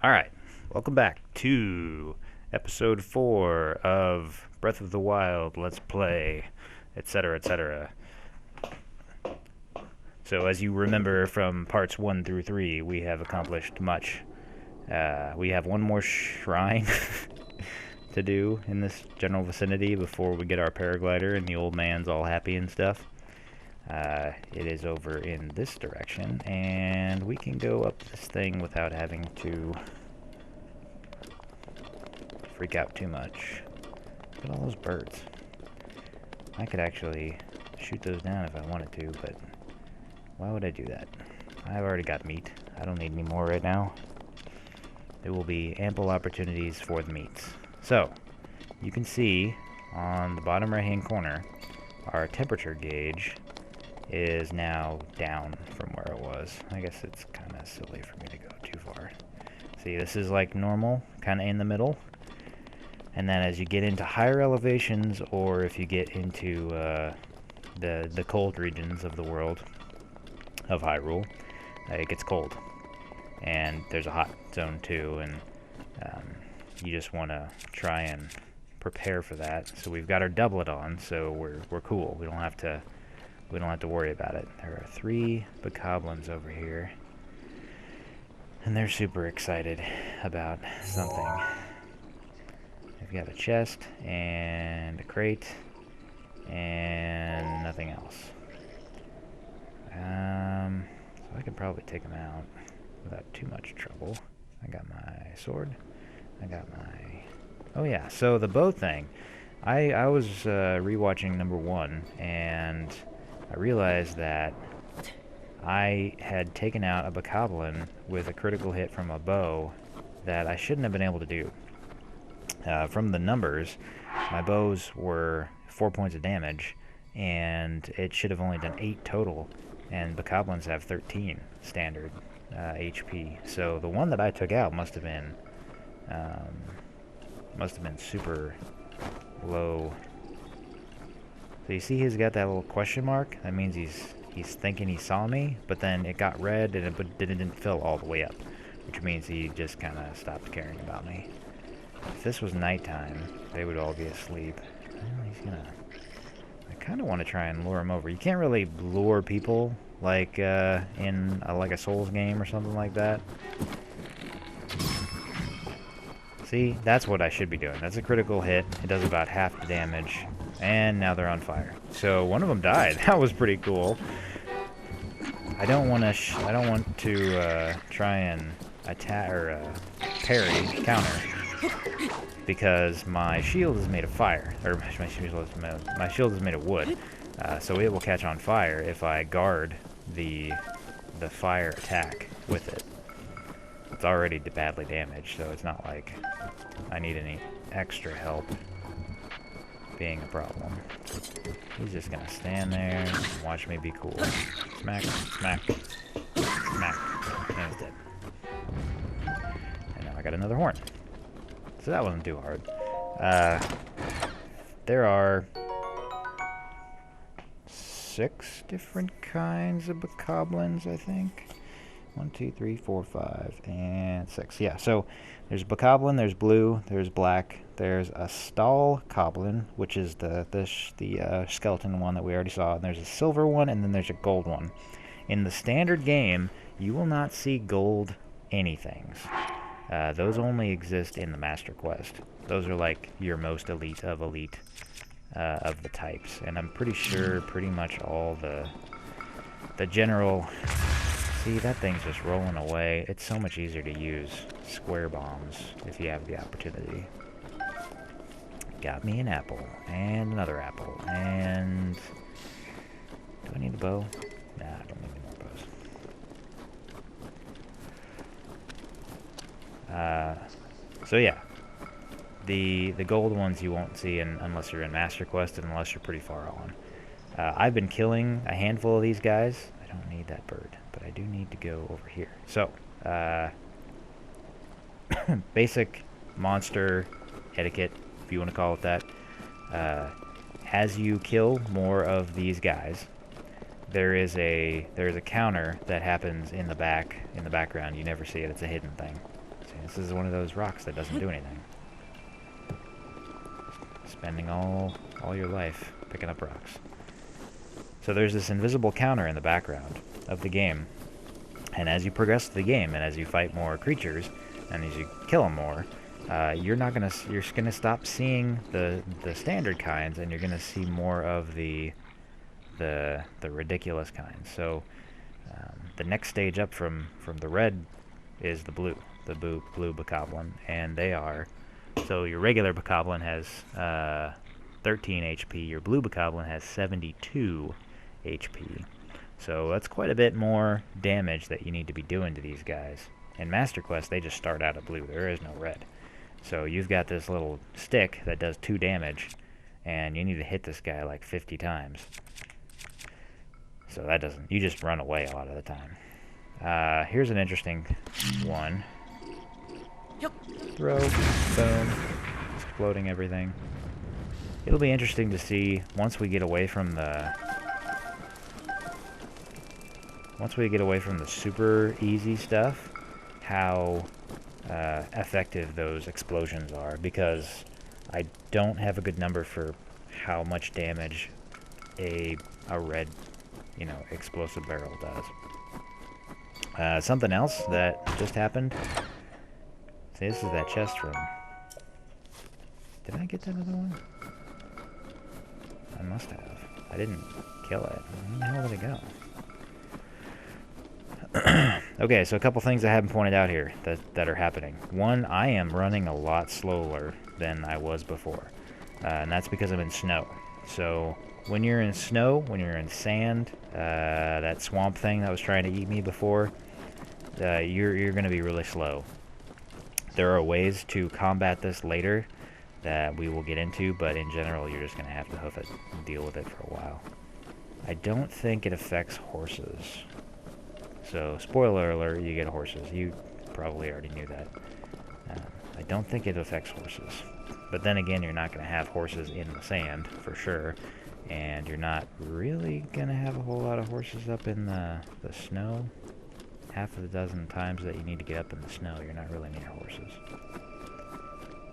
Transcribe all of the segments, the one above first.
Alright, welcome back to episode 4 of Breath of the Wild, Let's Play, etc., etc. So, as you remember from parts 1 through 3, we have accomplished much. We have one more shrine to do in this general vicinity before we get our paraglider and the old man's all happy and stuff. It is over in this direction, and we can go up this thing without having to freak out too much. Look at all those birds. I could actually shoot those down if I wanted to, but why would I do that? I've already got meat. I don't need any more right now. There will be ample opportunities for the meats. So, you can see on the bottom right hand corner, our temperature gauge is now down from where it was. I guess it's kind of silly for me to go too far. See, this is like normal, kind of in the middle. And then as you get into higher elevations, or if you get into the cold regions of the world, of Hyrule, it gets cold. And there's a hot zone too, and you just want to try and prepare for that. So we've got our doublet on, so we're cool. We don't have to worry about it. There are 3 bokoblins over here, and they're super excited about something. We've got a chest and a crate and nothing else. So I could probably take them out without too much trouble. I got my sword. I got my... Oh yeah, so the bow thing. I was rewatching number 1, and I realized that I had taken out a bokoblin with a critical hit from a bow that I shouldn't have been able to do. From the numbers, my bows were 4 points of damage, and it should have only done 8 total, and bokoblins have 13 standard HP. So the one that I took out must have been super low. So you see he's got that little question mark? That means he's thinking he saw me, but then it got red and it didn't fill all the way up, which means he just kind of stopped caring about me. If this was nighttime, they would all be asleep. Well, I kind of want to try and lure him over. You can't really lure people like in like a Souls game or something like that. See, that's what I should be doing. That's a critical hit. It does about half the damage, and now they're on fire. So one of them died. That was pretty cool. I don't want to try and attack or parry counter, because my shield is made of fire, or my shield is made of wood, so it will catch on fire if I guard the fire attack with it. It's already badly damaged, so it's not like I need any extra help being a problem. He's just gonna stand there and watch me be cool. Smack, smack, smack, and he's dead. And now I got another horn. So that wasn't too hard. There are 6 different kinds of bokoblins, I think. 1, 2, 3, 4, 5, and 6. Yeah, so there's bokoblin, there's blue, there's black, there's a stall goblin, which is the skeleton one that we already saw, and there's a silver one, and then there's a gold one. In the standard game, you will not see gold anythings. Those only exist in the Master Quest. Those are like your most elite of the types, and I'm pretty sure pretty much all the general... See, that thing's just rolling away. It's so much easier to use square bombs if you have the opportunity. Got me an apple, and another apple, and... Do I need a bow? Nah, I don't need any more bows. So yeah, the gold ones you won't see unless you're in Master Quest and unless you're pretty far on. I've been killing a handful of these guys. I don't need that bird, but I do need to go over here. So, basic monster etiquette, if you want to call it that. As you kill more of these guys, there's a counter that happens in the background. You never see it. It's a hidden thing. See, this is one of those rocks that doesn't do anything. Spending all your life picking up rocks. So there's this invisible counter in the background of the game, and as you progress through the game, and as you fight more creatures, and as you kill them more, you're gonna stop seeing the standard kinds, and you're gonna see more of the ridiculous kinds. So the next stage up from the red is the blue bokoblin, and they are, so your regular bokoblin has 13 HP, your blue bokoblin has 72 HP. So that's quite a bit more damage that you need to be doing to these guys. In Master Quest, they just start out at blue. There is no red. So you've got this little stick that does 2 damage, and you need to hit this guy like 50 times. So that doesn't... You just run away a lot of the time. Here's an interesting one. Throw. Boom. Exploding everything. It'll be interesting to see once we get away from the... Once we get away from the super easy stuff, how effective those explosions are, because I don't have a good number for how much damage a red, explosive barrel does. Something else that just happened. See, this is that chest room. Did I get that other one? I must have. I didn't kill it. Where the hell did it go? Okay, so a couple things I haven't pointed out here that are happening. One, I am running a lot slower than I was before, and that's because I'm in snow. So when you're in snow, when you're in sand, that swamp thing that was trying to eat me before, you're going to be really slow. There are ways to combat this later that we will get into, but in general, you're just going to have to hoof it and deal with it for a while. I don't think it affects horses. So, spoiler alert, you get horses. You probably already knew that. I don't think it affects horses. But then again, you're not going to have horses in the sand, for sure. And you're not really going to have a whole lot of horses up in the snow. Half of the dozen times that you need to get up in the snow, you're not really near horses.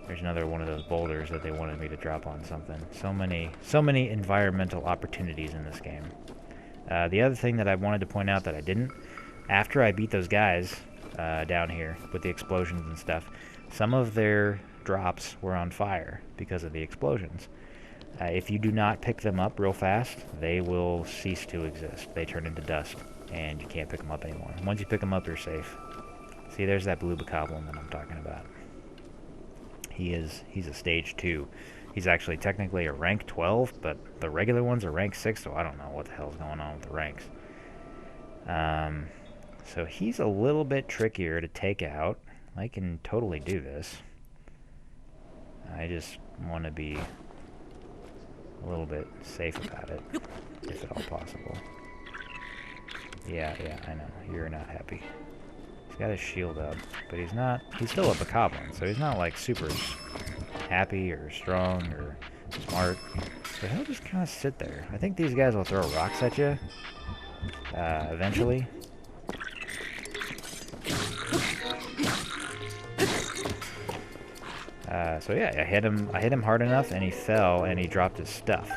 There's another one of those boulders that they wanted me to drop on something. So many environmental opportunities in this game. The other thing that I wanted to point out that I didn't, after I beat those guys down here with the explosions and stuff, some of their drops were on fire because of the explosions. If you do not pick them up real fast, they will cease to exist. They turn into dust, and you can't pick them up anymore. Once you pick them up, you're safe. See, there's that blue bokoblin that I'm talking about. He's a stage 2. He's actually technically a rank 12, but the regular ones are rank 6, so I don't know what the hell's going on with the ranks. So he's a little bit trickier to take out. I can totally do this. I just want to be a little bit safe about it, if at all possible. Yeah, I know. You're not happy. He's got his shield up, but he's still a bokoblin, so he's not like super happy or strong or smart. So he'll just kind of sit there. I think these guys will throw rocks at you eventually. So yeah, I hit him hard enough, and he fell, and he dropped his stuff.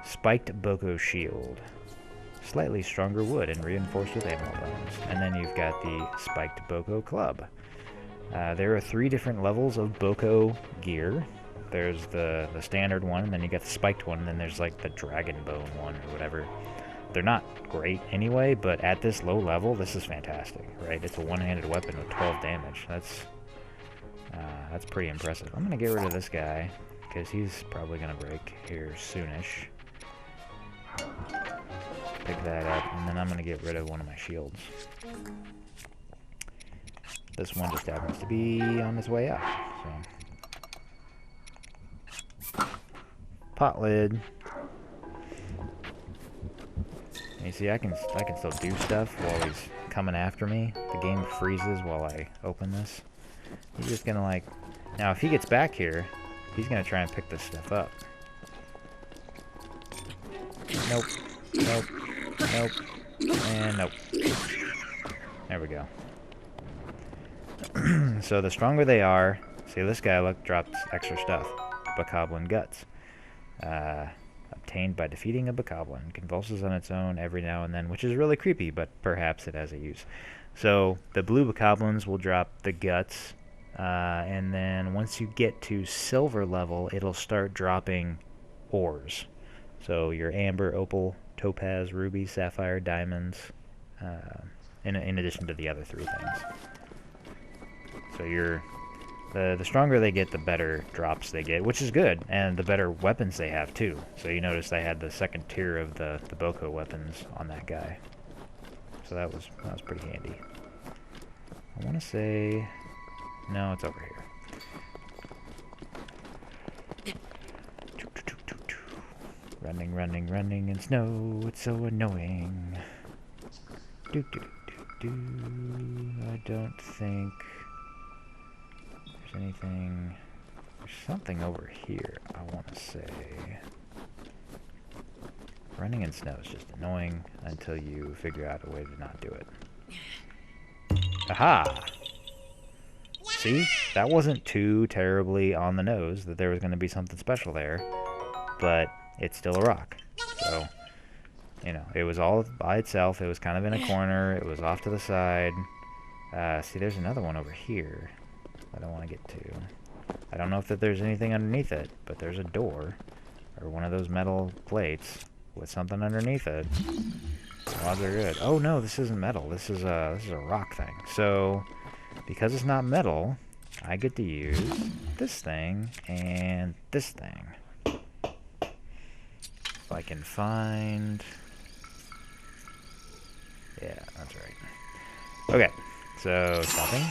Spiked Boko Shield. Slightly stronger wood and reinforced with animal bones. And then you've got the Spiked Boko Club. There are 3 different levels of Boko gear. There's the standard one, and then you got the spiked one, and then there's like the dragon bone one or whatever. They're not great anyway, but at this low level, this is fantastic, right? It's a one-handed weapon with 12 damage. That's pretty impressive. I'm going to get rid of this guy, because he's probably going to break here soonish. Pick that up, and then I'm going to get rid of one of my shields. This one just happens to be on its way up, so. Pot lid. You see, I can still do stuff while he's coming after me. The game freezes while I open this. He's just gonna like... Now, if he gets back here, he's gonna try and pick this stuff up. Nope. Nope. Nope. And nope. There we go. So the stronger they are, see this guy, look, drops extra stuff. Bokoblin Guts. Obtained by defeating a Bokoblin. Convulses on its own every now and then, which is really creepy, but perhaps it has a use. So the blue Bokoblins will drop the Guts, and then once you get to silver level, it'll start dropping ores. So your amber, opal, topaz, ruby, sapphire, diamonds, in addition to the other three things. So the stronger they get, the better drops they get, which is good, and the better weapons they have too. So you notice I had the second tier of the Boko weapons on that guy. So that was pretty handy. I want to say, no, it's over here. Running, running, running in snow, it's so annoying. Do do do do. I don't think there's anything. There's something over here, I want to say. Running in snow is just annoying until you figure out a way to not do it. Aha! See? That wasn't too terribly on the nose that there was going to be something special there, but it's still a rock. So, you know, it was all by itself. It was kind of in a corner. It was off to the side. See, there's another one over here that I want to get to. I don't know if there's anything underneath it, but there's a door, or one of those metal plates with something underneath it. Odds are good. Oh no, this isn't metal. This is a rock thing. So, because it's not metal, I get to use this thing and this thing. If I can find... Yeah, that's right. Okay, so stopping.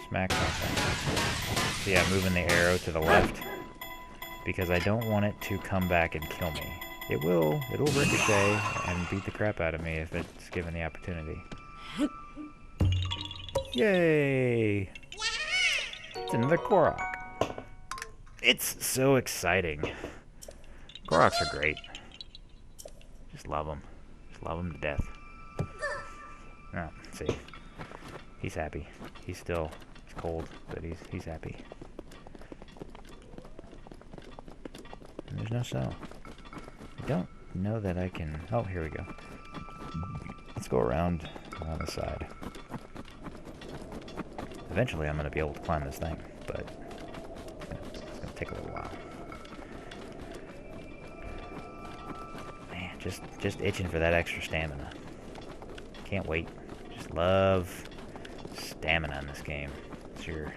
Smack something. So yeah, moving the arrow to the left, because I don't want it to come back and kill me. It'll ricochet and beat the crap out of me if it's given the opportunity. Yay! It's another Korok. It's so exciting. Koroks are great. Just love them. Just love them to death. Oh, let's see. He's happy. He's cold, but he's happy. And there's no snow. I don't know that I can... Oh, here we go. Let's go around on the side. Eventually I'm going to be able to climb this thing, but it's going to take a little while. Man, just itching for that extra stamina. Can't wait. Just love stamina in this game. It's your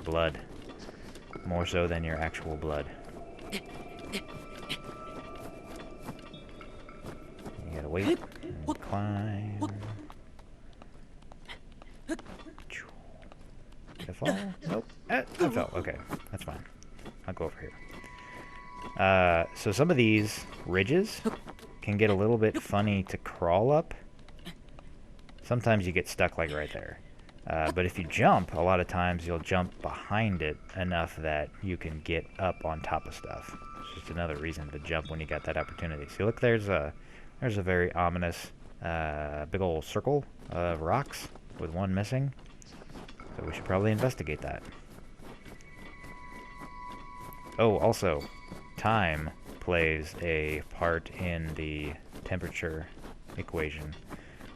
blood. More so than your actual blood. You gotta wait and climb. Did I fall? Nope. I fell. Okay, that's fine. I'll go over here. So some of these ridges can get a little bit funny to crawl up. Sometimes you get stuck like right there. But if you jump, a lot of times you'll jump behind it enough that you can get up on top of stuff. It's just another reason to jump when you got that opportunity. See, look, there's a very ominous big old circle of rocks with one missing. So we should probably investigate that. Oh, also, time plays a part in the temperature equation.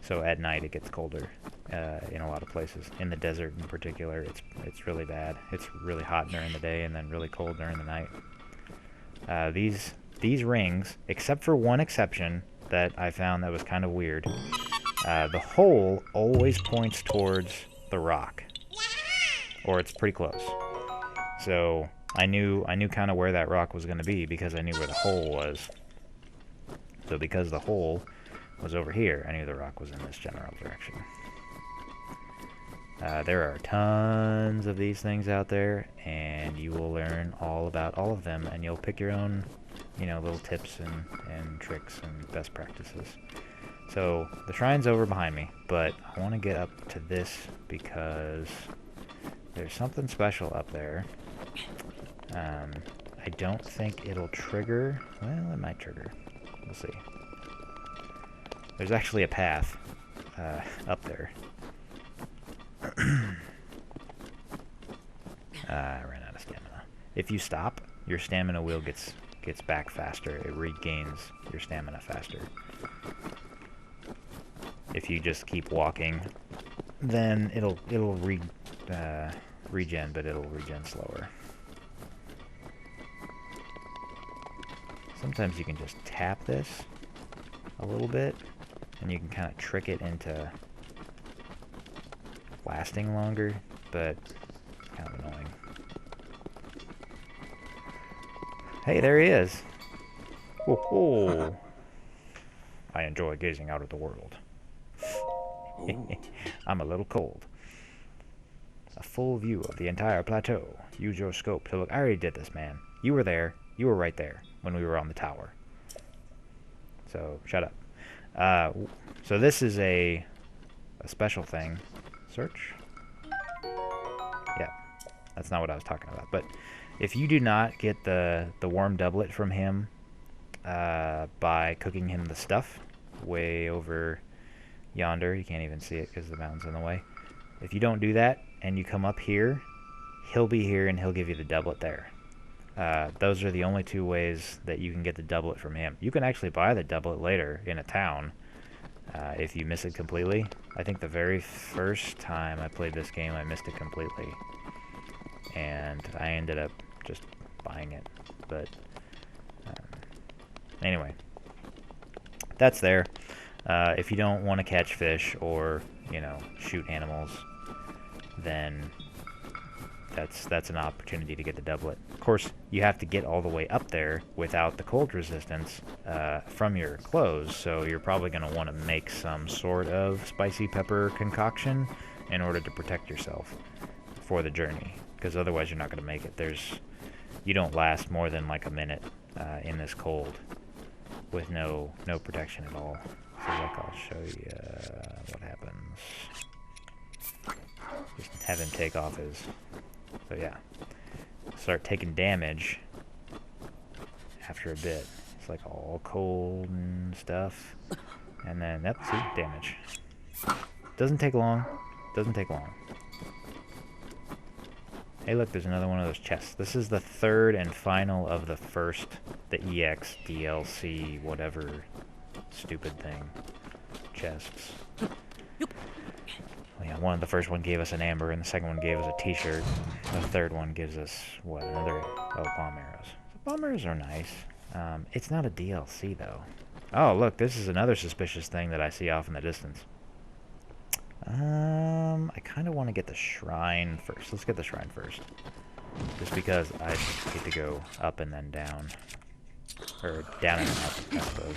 So at night it gets colder in a lot of places. In the desert in particular, it's really bad. It's really hot during the day and then really cold during the night. These rings, except for one exception that I found that was kind of weird, the hole always points towards the rock, or it's pretty close. So I knew kind of where that rock was going to be because I knew where the hole was. So because the hole was over here, I knew the rock was in this general direction. There are tons of these things out there, and you will learn all about all of them, and you'll pick your own, little tips and tricks and best practices. So the shrine's over behind me, but I want to get up to this because there's something special up there. I don't think it'll trigger. Well, it might trigger. We'll see. There's actually a path up there. I ran out of stamina. If you stop, your stamina wheel gets back faster. It regains your stamina faster. If you just keep walking, then it'll regen, but it'll regen slower. Sometimes you can just tap this a little bit, and you can kind of trick it into lasting longer, but it's kind of annoying. Hey, there he is! Whoa! I enjoy gazing out at the world. I'm a little cold. A full view of the entire plateau. Use your scope to look. I already did this, man. You were there. You were right there when we were on the tower. So, shut up. So this is a special thing. Search? Yeah. That's not what I was talking about. But if you do not get the worm doublet from him by cooking him the stuff way over yonder, you can't even see it because the mountain's in the way. If you don't do that and you come up here, he'll be here and he'll give you the doublet there. Those are the only two ways that you can get the doublet from him. You can actually buy the doublet later in a town if you miss it completely. I think the very first time I played this game, I missed it completely. And I ended up just buying it. But anyway, that's there. If you don't want to catch fish or, you know, shoot animals, then that's an opportunity to get the doublet. Of course, you have to get all the way up there without the cold resistance from your clothes, so you're probably going to want to make some sort of spicy pepper concoction in order to protect yourself for the journey, because otherwise you're not going to make it. You don't last more than like a minute in this cold with no protection at all. So like I'll show you what happens. Just have him take off his... So yeah, start taking damage after a bit. It's like all cold and stuff. And then, yep, see, damage. Doesn't take long. Doesn't take long. Hey look, there's another one of those chests. This is the third and final of the EX, DLC, whatever stupid thing. Chests. Yeah, the first one gave us an amber, and the second one gave us a t-shirt. The third one gives us, what, another... Oh, bomb arrows. Bomb arrows are nice. It's not a DLC, though. Oh, look, this is another suspicious thing that I see off in the distance. I kind of want to get the shrine first. Let's get the shrine first. Just because I get to go up and then down. Or down and up, I suppose.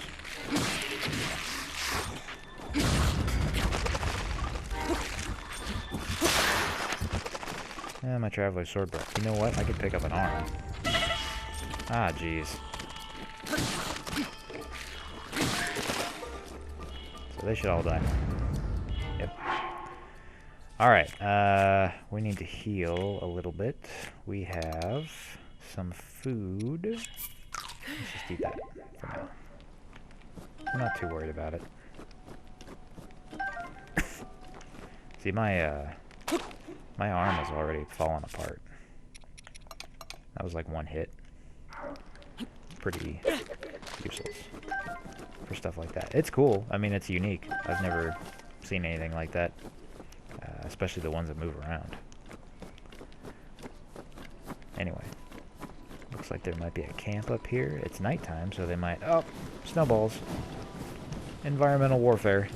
Yeah, my Traveler's Sword breath. You know what? I could pick up an arm. Ah, jeez. So they should all die. Yep. Alright, we need to heal a little bit. We have some food. Let's just eat that for now. I'm not too worried about it. See, my arm is already falling apart. That was like one hit. Pretty useless for stuff like that. It's cool. I mean, it's unique. I've never seen anything like that. Especially the ones that move around. Anyway. Looks like there might be a camp up here. It's nighttime, so they might... Oh! Snowballs. Environmental warfare.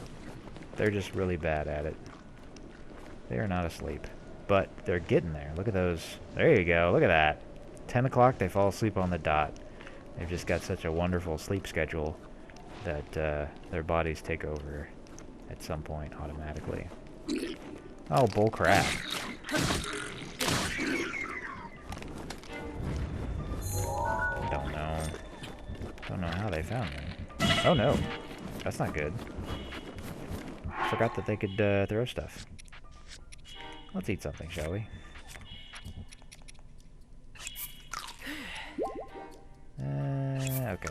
They're just really bad at it. They are not asleep. But they're getting there. Look at those. There you go. Look at that. 10 o'clock, they fall asleep on the dot. They've just got such a wonderful sleep schedule that their bodies take over at some point automatically. Oh, bull crap. Don't know. Don't know how they found me. Oh no. That's not good. Forgot that they could throw stuff. Let's eat something, shall we? Okay.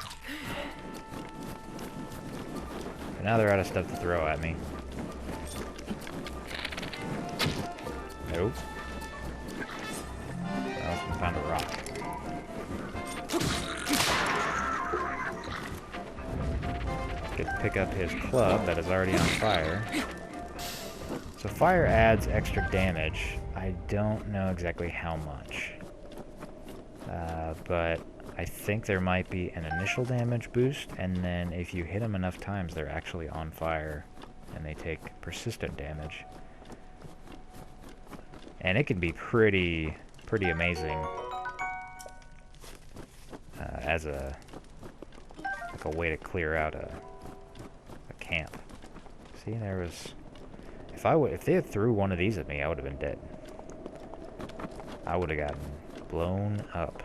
But now they're out of stuff to throw at me. Nope. Well, we found a rock. Could pick up his club that is already on fire. So fire adds extra damage. I don't know exactly how much. But I think there might be an initial damage boost, and then if you hit them enough times, they're actually on fire, and they take persistent damage. And it can be pretty amazing as a way to clear out a camp. See, there was. If they had threw one of these at me, I would have been dead. I would have gotten blown up.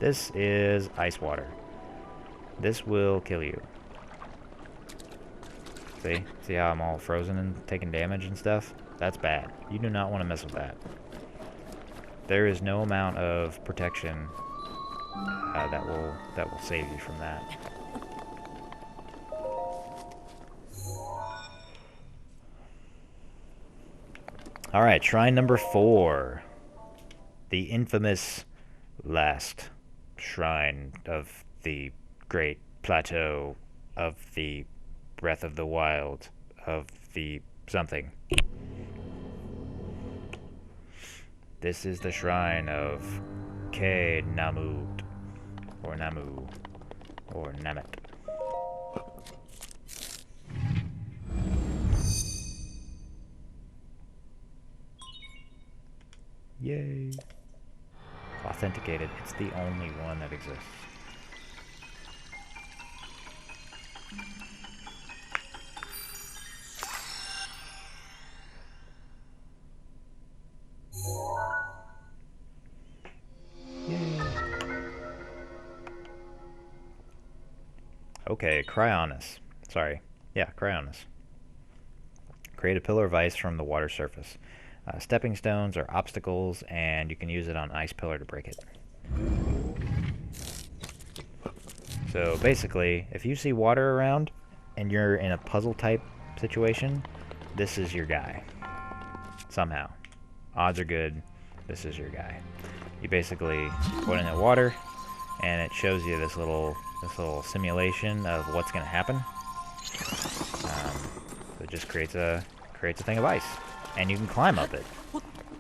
This is ice water. This will kill you. See how I'm all frozen and taking damage and stuff? That's bad. You do not want to mess with that. There is no amount of protection that will save you from that. All right, shrine number 4, the infamous last shrine of the great plateau of the Breath of the Wild of the something. This is the shrine of Ke Namut, or Namu, or Namet. Yay! Authenticated. It's the only one that exists. Yay! Okay, Cryonis. Sorry. Yeah, Cryonis. Create a pillar of ice from the water surface. Stepping stones are obstacles, and you can use it on ice pillar to break it. So basically, if you see water around and you're in a puzzle type situation, this is your guy. Somehow. Odds are good, this is your guy. You basically put in the water, and it shows you this little simulation of what's going to happen. So it just creates a thing of ice. And you can climb up it,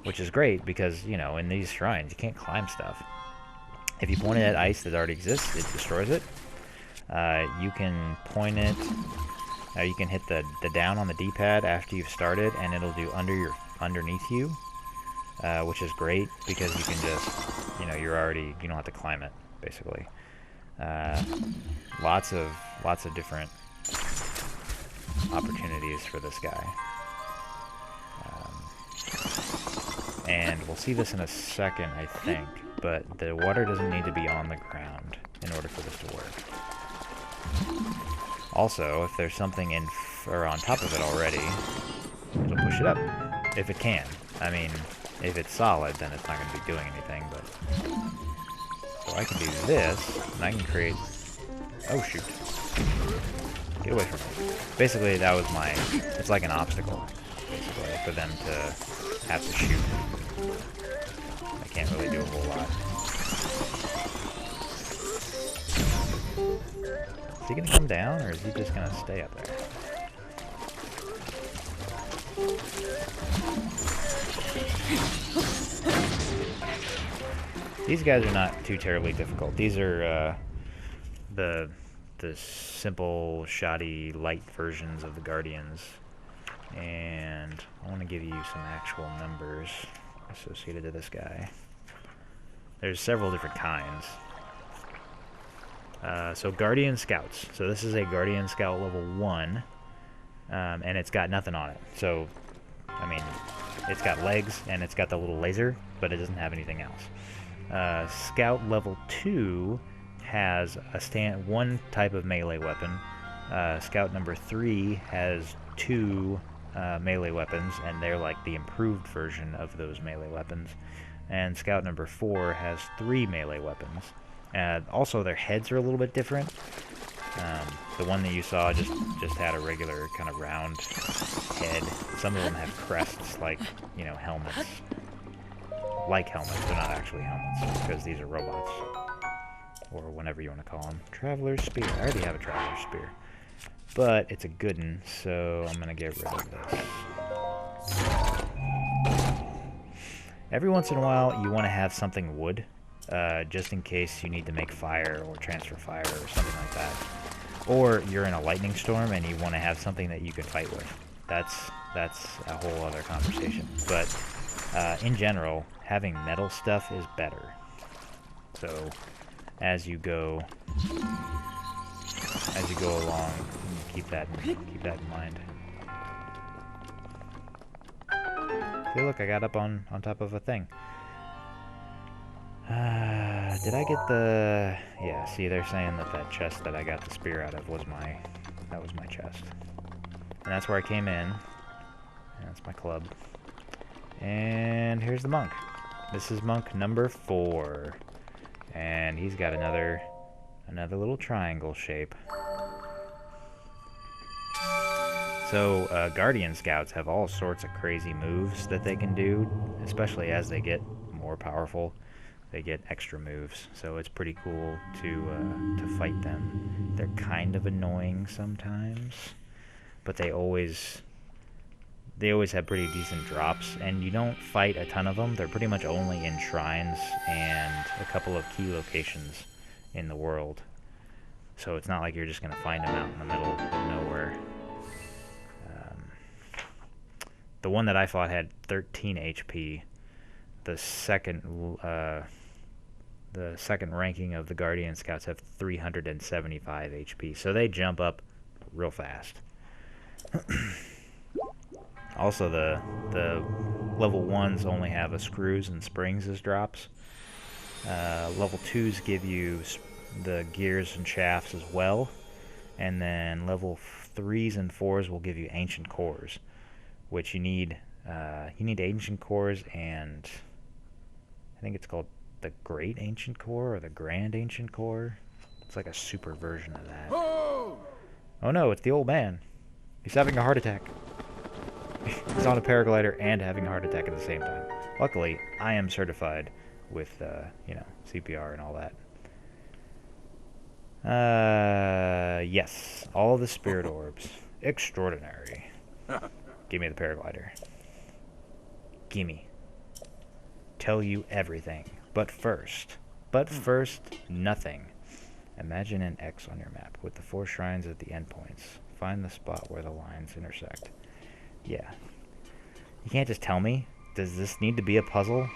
which is great because, you know, in these shrines, you can't climb stuff. If you point it at ice that already exists, it destroys it. You can point it, you can hit the down on the D-pad after you've started, and it'll do underneath you, which is great because you can just, you know, you don't have to climb it, basically. Lots of different opportunities for this guy. And we'll see this in a second, I think, but the water doesn't need to be on the ground in order for this to work. Also, if there's something on top of it already, it'll push it up, if it can. I mean, if it's solid, then it's not going to be doing anything, but... So I can do this, and I can create... Oh, shoot. Get away from me. Basically, that was it's like an obstacle, basically, for them to have to shoot. I can't really do a whole lot. Is he gonna come down, or is he just gonna stay up there? These guys are not too terribly difficult. These are the simple, shoddy, light versions of the Guardians. And I want to give you some actual numbers associated to this guy. There's several different kinds. So Guardian Scouts. So this is a Guardian Scout level 1, and it's got nothing on it. So, I mean, it's got legs, and it's got the little laser, but it doesn't have anything else. Scout level 2 has one type of melee weapon. Scout number 3 has 2 melee weapons, and they're like the improved version of those melee weapons. And Scout number 4 has 3 melee weapons. Also, their heads are a little bit different. The one that you saw just had a regular kind of round head. Some of them have crests, like, you know, helmets. Like helmets, they're not actually helmets, because these are robots. Or whatever you want to call them. Traveler's Spear. I already have a Traveler's Spear. But it's a good one, so I'm going to get rid of this. Every once in a while, you want to have something wood, just in case you need to make fire or transfer fire or something like that. Or you're in a lightning storm and you want to have something that you can fight with. That's a whole other conversation. But in general, having metal stuff is better. So as you go along, keep that in mind. See, look, I got up on top of a thing. Did I get the... Yeah, see, they're saying that chest that I got the spear out of was my chest. And that's where I came in. And that's my club. And here's the monk. This is monk number 4. And he's got another little triangle shape. So, Guardian Scouts have all sorts of crazy moves that they can do, especially as they get more powerful. They get extra moves, so it's pretty cool to fight them. They're kind of annoying sometimes, but they always have pretty decent drops, and you don't fight a ton of them. They're pretty much only in shrines and a couple of key locations in the world. So it's not like you're just going to find them out in the middle of nowhere. The one that I fought had 13 HP. The second ranking of the Guardian Scouts have 375 HP, so they jump up real fast. Also, the level 1s only have a screws and springs as drops. Level 2s give you the gears and shafts as well, and then level 3s and 4s will give you ancient cores, which you need ancient cores, and I think it's called the Great Ancient Core or the Grand Ancient Core. It's like a super version of that. Oh no, it's the old man. He's having a heart attack. He's on a paraglider and having a heart attack at the same time. Luckily, I am certified with, CPR and all that. Yes, all the spirit orbs. Extraordinary. Give me the paraglider. Gimme. Tell you everything. But first, nothing. Imagine an X on your map with the 4 shrines at the endpoints. Find the spot where the lines intersect. Yeah. You can't just tell me. Does this need to be a puzzle?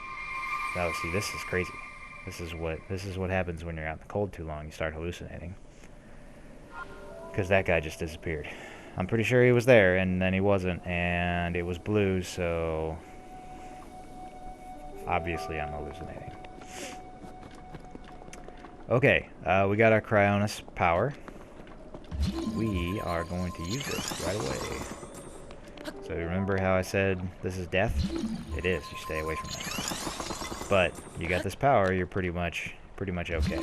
Oh, see, this is crazy. This is what happens when you're out in the cold too long. You start hallucinating. Because that guy just disappeared. I'm pretty sure he was there, and then he wasn't, and it was blue, so obviously I'm hallucinating. Okay, we got our Cryonis power. We are going to use it right away. So remember how I said this is death? It is. You stay away from that. But you got this power, you're pretty much okay.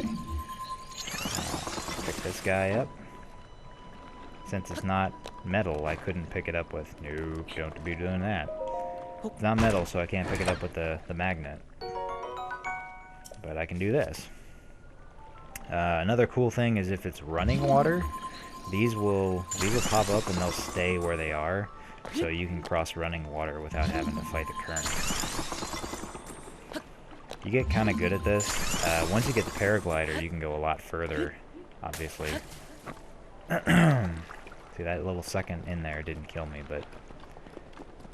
Pick this guy up. Since it's not metal, I couldn't pick it up with... No, don't be doing that. It's not metal, so I can't pick it up with the magnet. But I can do this. Another cool thing is if it's running water, these will pop up and they'll stay where they are, so you can cross running water without having to fight the current. You get kind of good at this. Once you get the paraglider, you can go a lot further, obviously. See, that little second in there didn't kill me, but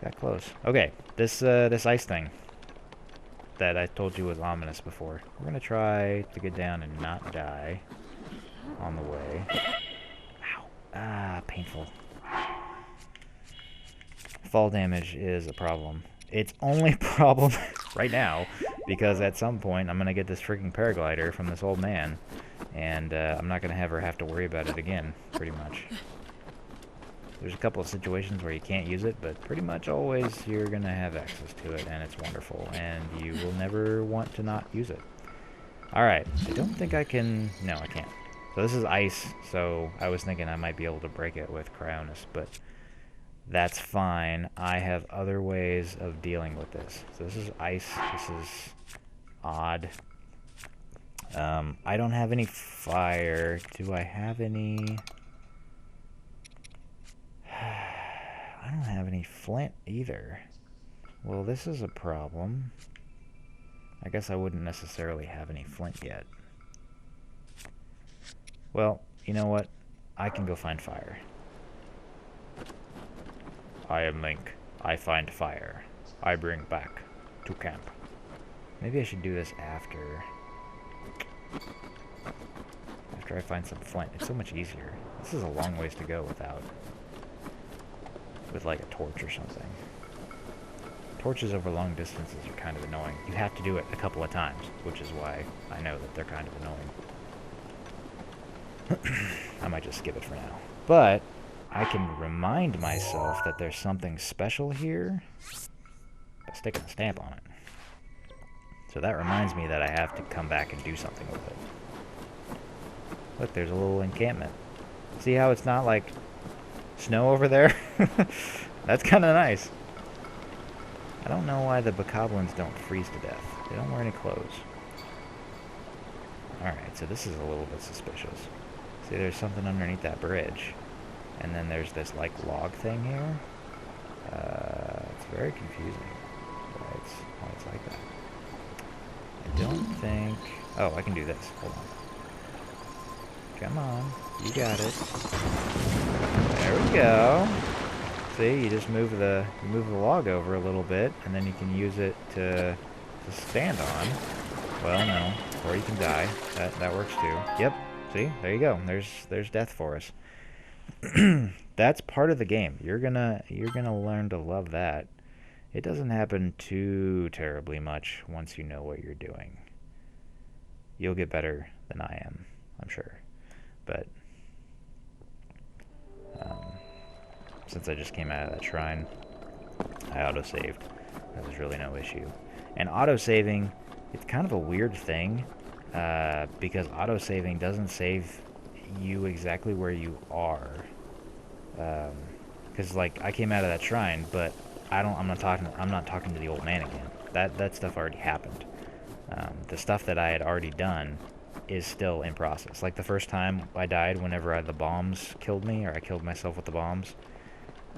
got close. Okay, this ice thing that I told you was ominous before. We're gonna try to get down and not die on the way. Ow. Ah, painful. Fall damage is a problem. It's only a problem right now because at some point I'm gonna get this freaking paraglider from this old man, and I'm not gonna ever have to worry about it again, pretty much. There's a couple of situations where you can't use it, but pretty much always you're going to have access to it, and it's wonderful, and you will never want to not use it. Alright, I don't think I can... No, I can't. So this is ice, so I was thinking I might be able to break it with Cryonis, but that's fine. I have other ways of dealing with this. So this is ice. This is odd. I don't have any fire. Do I have any... I don't have any flint either. Well, this is a problem. I guess I wouldn't necessarily have any flint yet. Well, you know what? I can go find fire. I am Link. I find fire. I bring back to camp. Maybe I should do this after I find some flint. It's so much easier. This is a long ways to go with like a torch or something. Torches over long distances are kind of annoying. You have to do it a couple of times, which is why I know that they're kind of annoying. I might just skip it for now. But I can remind myself that there's something special here by sticking a stamp on it. So that reminds me that I have to come back and do something with it. Look, there's a little encampment. See how it's not like snow over there? That's kind of nice. I don't know why the bokoblins don't freeze to death. They don't wear any clothes. Alright, so this is a little bit suspicious. See, there's something underneath that bridge. And then there's this, like, log thing here. It's very confusing. Why it's like that. I don't think... Oh, I can do this. Hold on. Come on. You got it. There we go. See, you just move the log over a little bit, and then you can use it to stand on. Well, no. Or you can die. That works too. Yep. See? There you go. There's death for us. That's part of the game. You're gonna learn to love that. It doesn't happen too terribly much once you know what you're doing. You'll get better than I am, I'm sure. But since I just came out of that shrine, I autosaved. That was really no issue. And autosaving, it's kind of a weird thing, because autosaving doesn't save you exactly where you are. Because like I came out of that shrine, but I'm not talking to the old man again. That stuff already happened. The stuff that I had already done is still in process. Like the first time I died, whenever the bombs killed me, or I killed myself with the bombs,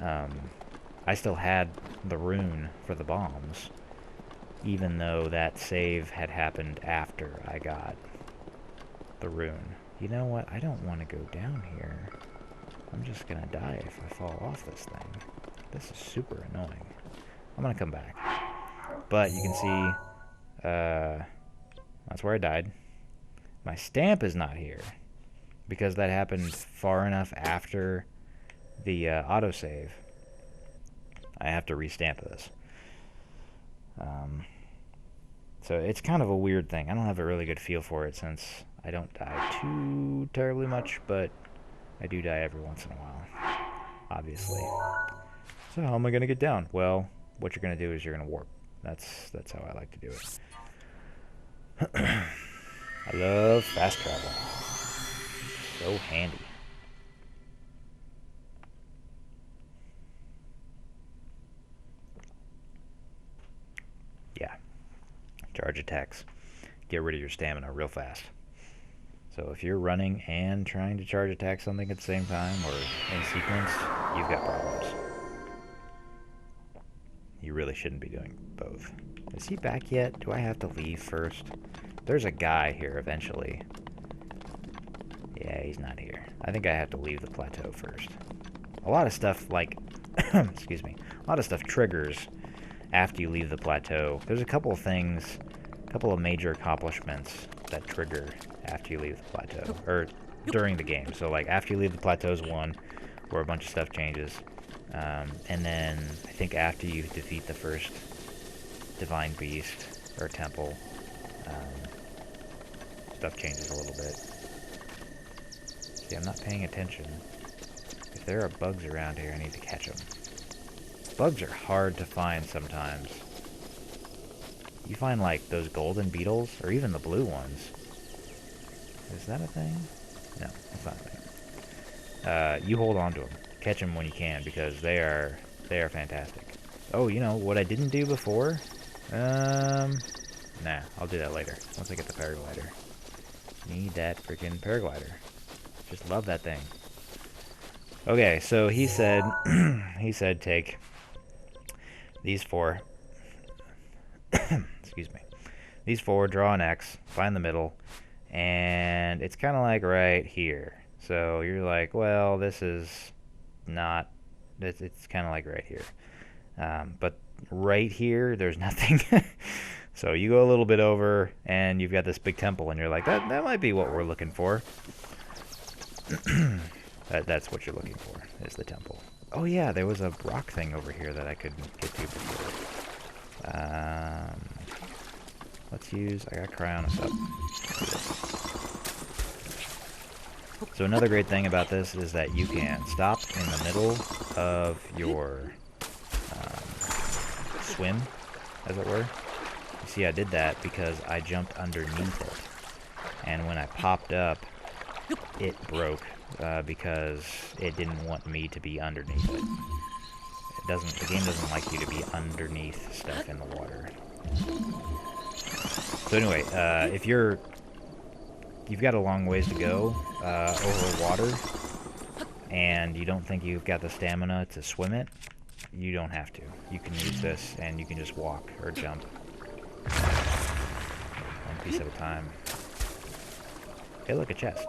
I still had the rune for the bombs, even though that save had happened after I got the rune. You know what? I don't want to go down here. I'm just gonna die if I fall off this thing. This is super annoying. I'm gonna come back. But you can see, that's where I died. My stamp is not here, because that happened far enough after the autosave. I have to restamp this. So it's kind of a weird thing. I don't have a really good feel for it since I don't die too terribly much, but I do die every once in a while, obviously. So how am I going to get down? Well, what you're going to do is you're going to warp. That's how I like to do it. I love fast travel. So handy. Yeah. Charge attacks. Get rid of your stamina real fast. So if you're running and trying to charge attack something at the same time, or in sequence, you've got problems. You really shouldn't be doing both. Is he back yet? Do I have to leave first? There's a guy here eventually. Yeah, he's not here. I think I have to leave the plateau first. A lot of stuff, like, excuse me, a lot of stuff triggers after you leave the plateau. There's a couple of things, a couple of major accomplishments that trigger after you leave the plateau, or during the game. So, like, after you leave the plateau is one, where a bunch of stuff changes. And then, I think after you defeat the first divine beast, or temple, stuff changes a little bit. See, I'm not paying attention. If there are bugs around here, I need to catch them. Bugs are hard to find sometimes. You find, like, those golden beetles, or even the blue ones. Is that a thing? No, that's not a thing. You hold on to them. Catch them when you can, because they are fantastic. Oh, you know, what I didn't do before? Nah, I'll do that later, once I get the paraglider. Need that freaking paraglider. Just love that thing. Okay, so he said, he said take these 4, excuse me, these 4, draw an X, find the middle, and it's kind of like right here. So you're like, well, this is not, it's kind of like right here. But right here, there's nothing. So you go a little bit over, and you've got this big temple, and you're like, that might be what we're looking for. That's what you're looking for, is the temple. Oh yeah, there was a rock thing over here that I could get to before. Let's use, I got Cryonis up. So another great thing about this is that you can stop in the middle of your swim, as it were. You see, I did that because I jumped underneath it. And when I popped up, it broke because it didn't want me to be underneath it. The game doesn't like you to be underneath stuff in the water. So anyway, if you've got a long ways to go over water, and you don't think you've got the stamina to swim it, you don't have to. You can use this, and you can just walk or jump. One piece at a time. Hey, look, a chest.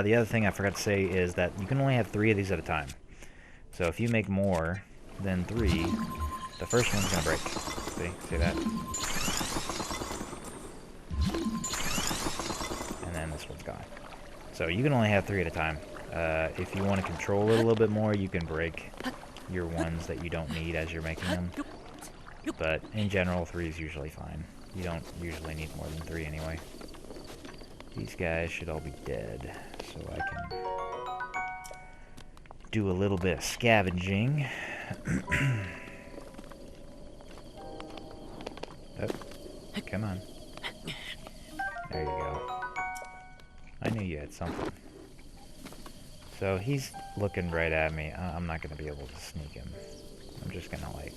The other thing I forgot to say is that you can only have 3 of these at a time. So if you make more than 3, the first one's going to break. See that? And then this one's gone. So you can only have 3 at a time. If you want to control it a little bit more, you can break your ones that you don't need as you're making them. But in general, 3 is usually fine. You don't usually need more than 3 anyway. These guys should all be dead, so I can do a little bit of scavenging. Oh, come on. There you go. I knew you had something. So he's looking right at me. I'm not going to be able to sneak him. I'm just going to, like...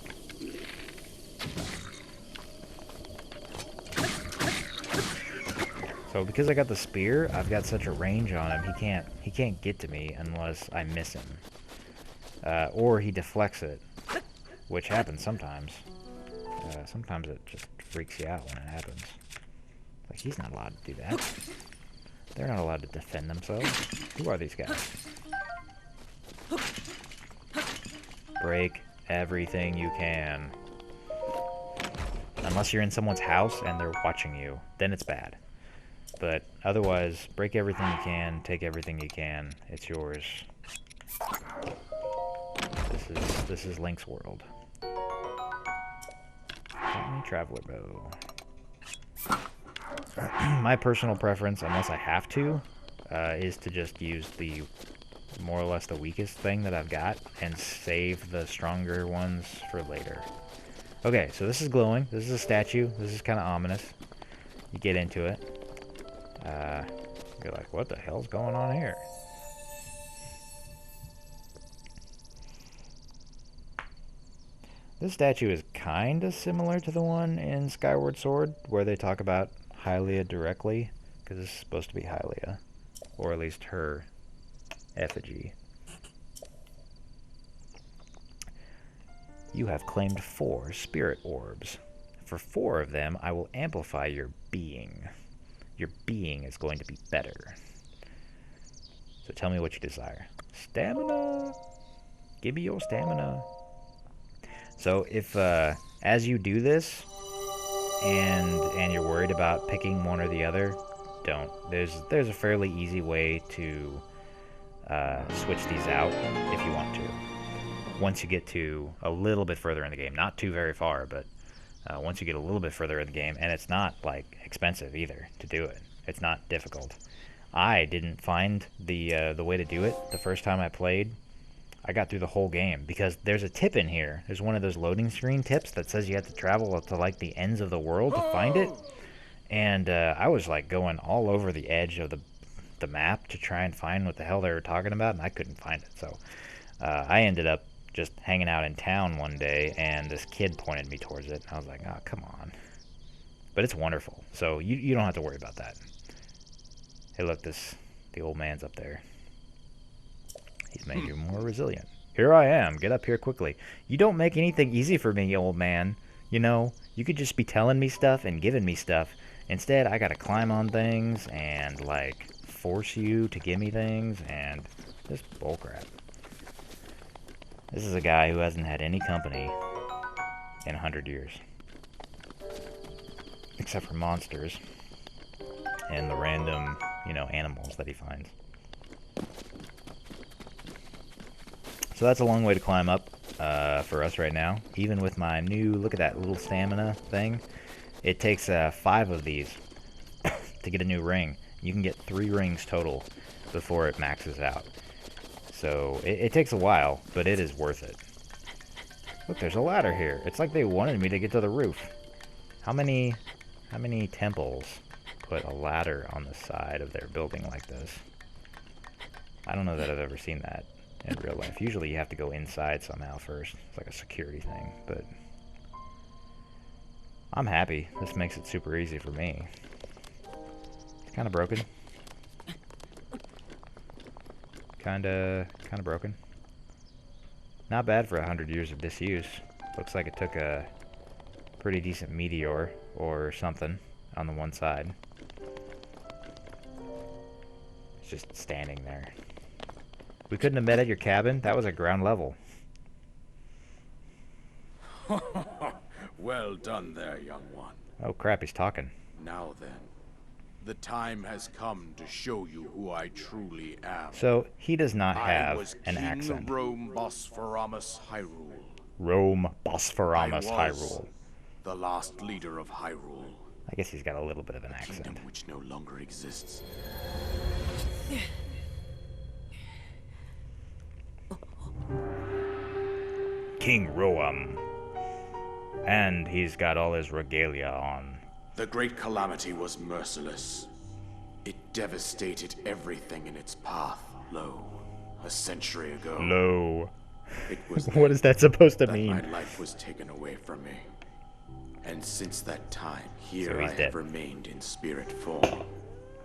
So because I got the spear, I've got such a range on him, he can't get to me unless I miss him. Or he deflects it, which happens sometimes. Sometimes it just freaks you out when it happens. Like, he's not allowed to do that. They're not allowed to defend themselves. Who are these guys? Break everything you can. Unless you're in someone's house and they're watching you, then it's bad. But otherwise, break everything you can, take everything you can. It's yours. This is Link's world. Traveler bow. My personal preference, unless I have to, is to just use the more or less the weakest thing that I've got and save the stronger ones for later. Okay, so this is glowing. This is a statue. This is kind of ominous. You get into it. You're like, what the hell's going on here? This statue is kind of similar to the one in Skyward Sword, where they talk about Hylia directly, because it's supposed to be Hylia, or at least her effigy. You have claimed 4 spirit orbs. For 4 of them, I will amplify your being. Your being is going to be better. So tell me what you desire. Stamina! Give me your stamina. So if, as you do this, and you're worried about picking one or the other, don't. There's a fairly easy way to switch these out if you want to. Once you get to a little bit further in the game, not too very far, but once you get a little bit further in the game, and it's not like expensive either to do it. It's not difficult. I didn't find the way to do it the first time I played. I got through the whole game because there's a tip in here. There's one of those loading screen tips that says you have to travel to like the ends of the world to find it. And I was like going all over the edge of the map to try and find what the hell they were talking about, and I couldn't find it. So I ended up just hanging out in town one day, and this kid pointed me towards it. And I was like, oh, come on. But it's wonderful, so you don't have to worry about that. Hey, look, the old man's up there. He's made you more resilient. Here I am. Get up here quickly. You don't make anything easy for me, old man. You know, you could just be telling me stuff and giving me stuff. Instead, I gotta climb on things and, like, force you to give me things, and this bullcrap. This is a guy who hasn't had any company in 100 years. Except for monsters and the random, you know, animals that he finds. So that's a long way to climb up for us right now. Even with my new, look at that little stamina thing. It takes 5 of these to get a new ring. You can get 3 rings total before it maxes out. So it takes a while, but it is worth it. Look, there's a ladder here. It's like they wanted me to get to the roof. How many temples put a ladder on the side of their building like this? I don't know that I've ever seen that in real life. Usually you have to go inside somehow first. It's like a security thing, but I'm happy. This makes it super easy for me. It's kind of broken. Kind of broken. Not bad for 100 years of disuse. Looks like it took a pretty decent meteor or something on the one side. It's just standing there. We couldn't have met at your cabin? That was at ground level. Well done there, young one. Oh crap, he's talking. Now then, the time has come to show you who I truly am. So, he does not I have was an King accent. Rome Bosphoramus Hyrule. Rome Bosphoramus I was Hyrule. the last leader of Hyrule. I guess he's got a little bit of an A accent. kingdom which no longer exists. King Roam. And he's got all his regalia on. The great calamity was merciless. It devastated everything in its path. Lo, a century ago. Lo. It was What is that supposed to that mean? my life was taken away from me. And since that time, here So I he's have dead. remained in spirit form.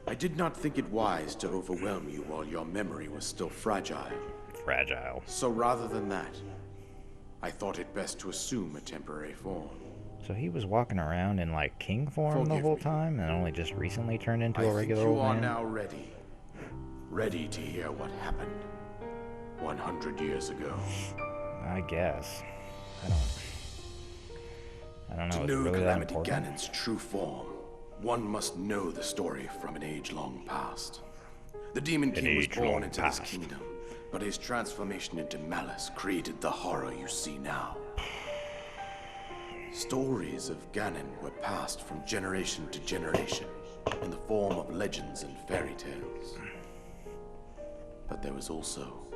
I did not think it wise to overwhelm you while your memory was still fragile. Fragile. So rather than that, I thought it best to assume a temporary form. So he was walking around in like king form the Forgive whole me. time and only just recently turned into I a think regular you old are man? now ready. Ready to hear what happened 100 years ago. I guess. I don't know. To It's know really that Calamity important. Ganon's true form, one must know the story from an age-long past. The Demon King was age-long born into this past. kingdom, but his transformation into malice created the horror you see now. Stories of Ganon were passed from generation to generation in the form of legends and fairy tales. But there was also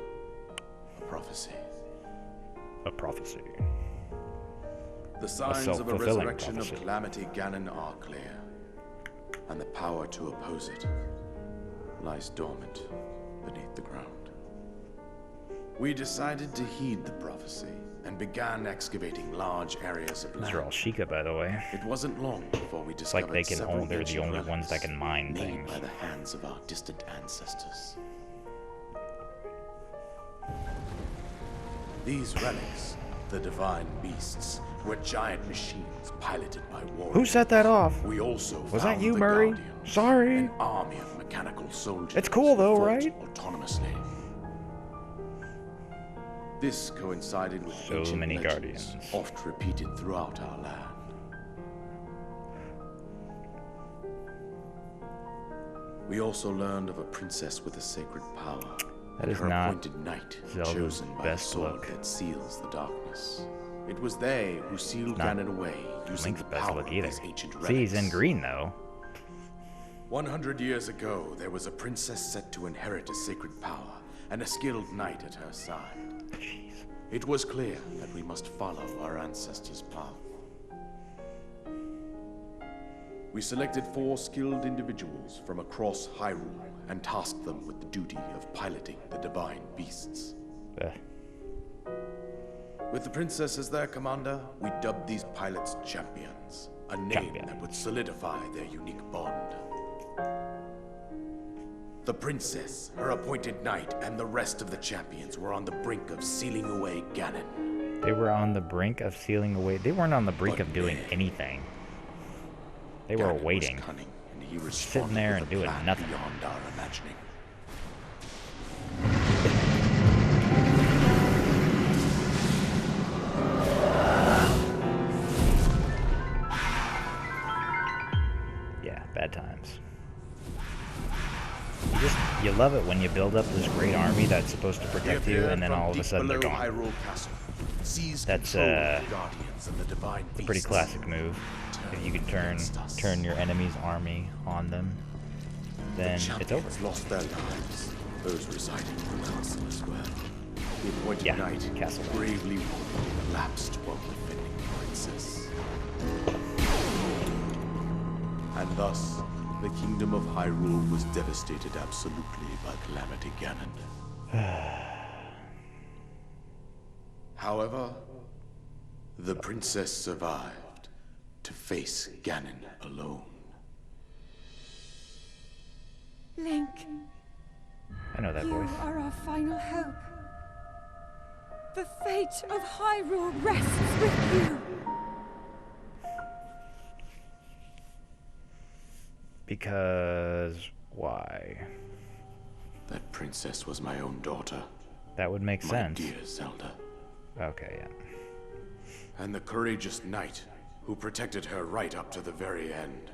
a prophecy. A prophecy. The signs of a self-fulfilling resurrection prophecy. of Calamity Ganon are clear, and the power to oppose it lies dormant beneath the ground. We decided to heed the prophecy and began excavating large areas of These are all land. Sheikah, by the way. It wasn't long before we It's like discovered they can several they're the ancient only ones that relics can mine made things. by the hands of our distant ancestors. These relics, the divine beasts, were giant machines piloted by warriors. Who set that off? We also Was that found you, the Murray? Guardians, Sorry. an army of mechanical soldiers. It's cool, who though, fought right? Autonomously. This coincided with So ancient many legends, Guardians. oft repeated throughout our land. We also learned of a princess with a sacred power. That and is her not appointed knight, Zelda's chosen by best the sword look. that seals the darkness. It was they who sealed Not Ganon away using Link's the best power look of either. these ancient relics. See, he's in green, though. 100 years ago, there was a princess set to inherit a sacred power, and a skilled knight at her side. Jeez. It was clear that we must follow our ancestors' path. We selected 4 skilled individuals from across Hyrule and tasked them with the duty of piloting the divine beasts. Ugh. With the princess as their commander, we dubbed these pilots champions, a name that would solidify their unique bond. The princess, her appointed knight, and the rest of the champions were on the brink of sealing away Ganon. They were on the brink of sealing away. They weren't on the brink of doing anything. They were waiting. Was cunning, and he Sitting there and doing nothing. Beyond our imagining. Yeah, bad times. You love it when you build up this great army that's supposed to protect you, and then all of a sudden they're gone. That's a pretty classic move. If you could turn your enemy's army on them, then it's over. Lost their lives. Those residing in the castle as well. The appointed knight castle bravely lapsed while defending the princess. And thus, the kingdom of Hyrule was devastated absolutely by Calamity Ganon. However, the princess survived to face Ganon alone. Link, I know that you voice. are our final hope. The fate of Hyrule rests with you. Because why? That princess was my own daughter. That would make sense. My dear Zelda. Okay, yeah. And the courageous knight who protected her right up to the very end.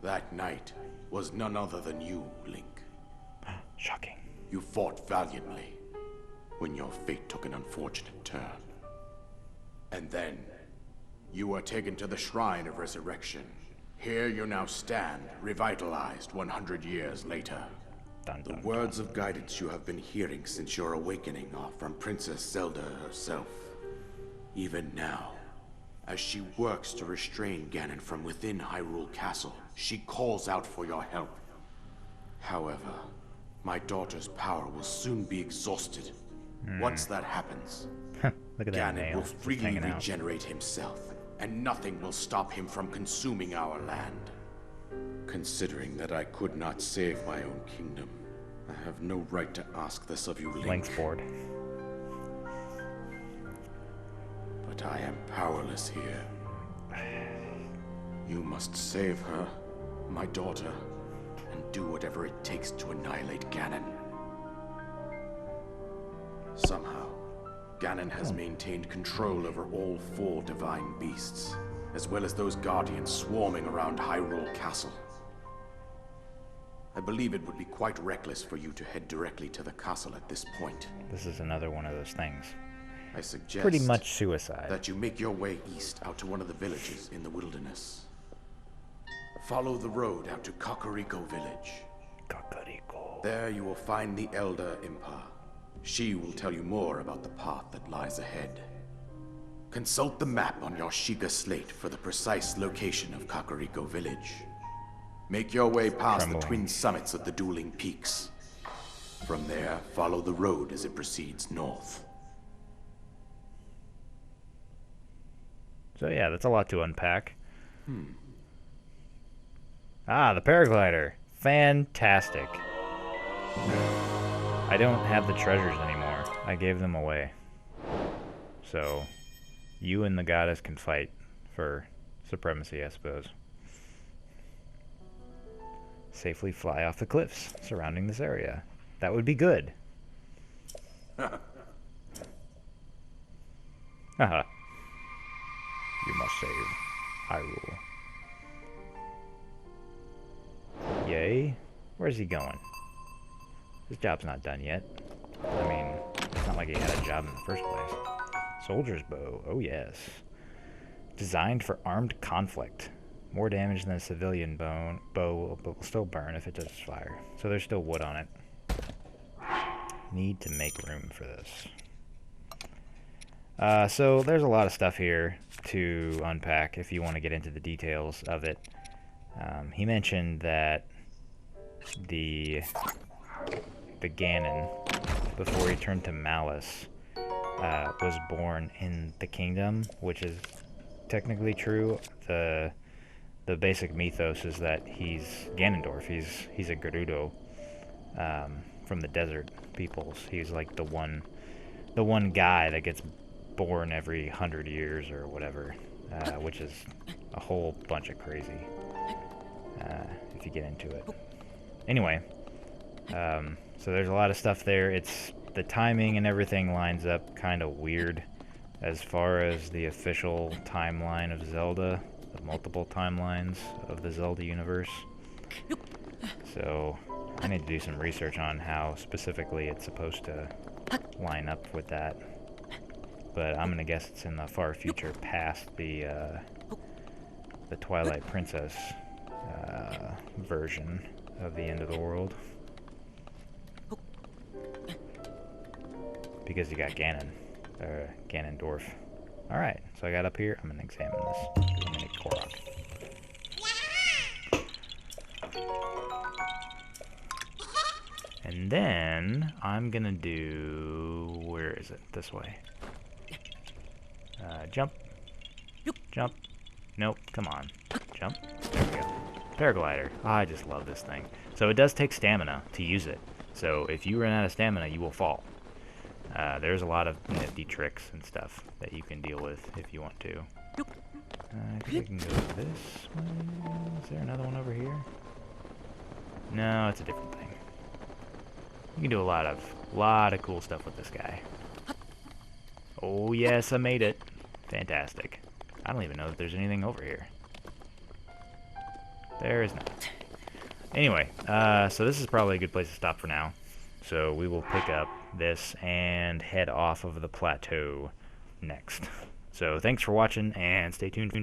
That knight was none other than you, Link. Shocking. You fought valiantly when your fate took an unfortunate turn. And then, you were taken to the Shrine of Resurrection. Here you now stand, revitalized 100 years later. Dun, dun, The words of guidance you have been hearing since your awakening are from Princess Zelda herself. Even now, as she works to restrain Ganon from within Hyrule Castle, she calls out for your help. However, my daughter's power will soon be exhausted. Once that happens, Look at that Ganon nail will just freely hanging out. regenerate himself, and nothing will stop him from consuming our land. Considering that I could not save my own kingdom, I have no right to ask this of you, Link. Link's board. But I am powerless here. You must save her, my daughter, and do whatever it takes to annihilate Ganon. Somehow, Ganon has maintained control over all 4 divine beasts, as well as those guardians swarming around Hyrule Castle. I believe it would be quite reckless for you to head directly to the castle at this point. This is another one of those things. I suggest Pretty much suicide. that you make your way east out to one of the villages in the wilderness. Follow the road out to Kakariko Village. Kakariko. There you will find the Elder Impa. She will tell you more about the path that lies ahead. Consult the map on your Sheikah slate for the precise location of Kakariko Village. Make your way past the twin summits of the dueling peaks. From there, follow the road as it proceeds north. So yeah, that's a lot to unpack. Ah, the paraglider. Fantastic. I don't have the treasures anymore. I gave them away. So, you and the goddess can fight for supremacy, I suppose. Safely fly off the cliffs surrounding this area. That would be good. Haha. You must save Hyrule. Yay. Where's he going? His job's not done yet. I mean, it's not like he had a job in the first place. Soldier's bow. Oh, yes. Designed for armed conflict. More damage than a civilian bow, but will still burn if it does fire. So there's still wood on it. Need to make room for this. So there's a lot of stuff here to unpack if you want to get into the details of it. He mentioned that the Ganon, before he turned to Malice, was born in the kingdom, which is technically true. The basic mythos is that he's Ganondorf. He's a Gerudo from the desert peoples. He's like the one guy that gets born every 100 years or whatever, which is a whole bunch of crazy if you get into it. Anyway, so there's a lot of stuff there. It's the timing and everything lines up kind of weird as far as the official timeline of Zelda, the multiple timelines of the Zelda universe. So I need to do some research on how specifically it's supposed to line up with that. But I'm gonna guess it's in the far future, past the Twilight Princess version of the end of the world. Because you got Ganondorf. Alright, so I got up here. I'm gonna examine this. Do a mini Korok. And then I'm gonna do... where is it? This way. Jump. Jump. Nope, come on. Jump. There we go. Paraglider. Oh, I just love this thing. So it does take stamina to use it. So if you run out of stamina, you will fall. There's a lot of nifty tricks and stuff that you can deal with if you want to. I think we can go this way. Is there another one over here? No, it's a different thing. You can do a lot of cool stuff with this guy. Oh yes, I made it. Fantastic. I don't even know if there's anything over here. There is not. Anyway, so this is probably a good place to stop for now. So we will pick up this and head off of the plateau next. So thanks for watching and stay tuned.